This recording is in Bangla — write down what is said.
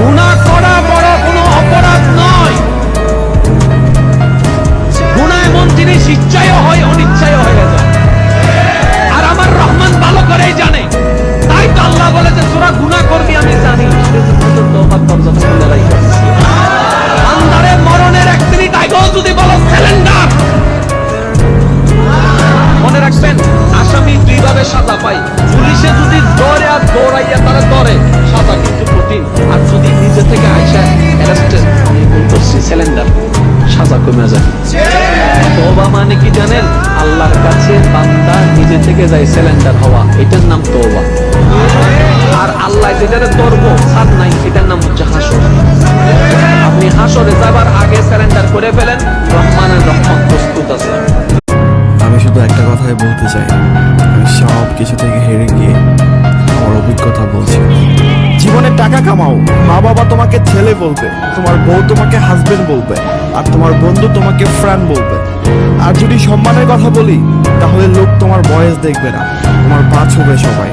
গুনাহ করা বড় কোনো অপরাধ নয়। গুনাহ এমন জিনিস ইচ্ছায়ও হয়, অনিচ্ছায়ও হয়ে যায়। আর আমার রহমান ভালো করেই জানে, তাই তো আল্লাহ বলে যে তোরা গুনাহ করবি আমি জানি, সেজন্য তওবা দরজা খুলে রাখছি। বান্দারে মরণের 1 মিনিট আগেও যদি বলো সিলিন্ডার, মনে রাখবেন আসামি দুইভাবে সাজা পায়। পুলিশে যদি ধরে আর দৌড়াইয়া তারা ধরে, সাজা কিন্তু কঠিন। আর যদি নিজে থেকে আইসা অ্যারেস্টেড আমি ভুল করছি সিলিন্ডার, সাজা কমে যায়। তওবা মানে কি জানেন? আল্লাহর কাছে বান্দা নিজে থেকে যায় সিলিন্ডার হওয়া, এটার নাম তওবা। আর আল্লাহ যেটারে ধরবো ছাড় নাই, এটার নাম হচ্ছে হাসর। আপনি হাসরে যাবার আগে সিলিন্ডার করে ফেলেন, রহমানের রহমত প্রস্তুত আছে। আমি শুধু একটা কথাই বলতে চাই, আমি সব কিছু থেকে হেরে গিয়ে আমার অভিজ্ঞতা বলছি। জীবনে টাকা কামাও, মা বাবা তোমাকে ছেলে বলবে, তোমার বউ তোমাকে হাজবেন্ড বলবে, আর তোমার বন্ধু তোমাকে ফ্রেন্ড বলবে। আর যদি সম্মানের কথা বলি, তাহলে লোক তোমার বয়স দেখবে না, তোমার পা ছুবে সবাই।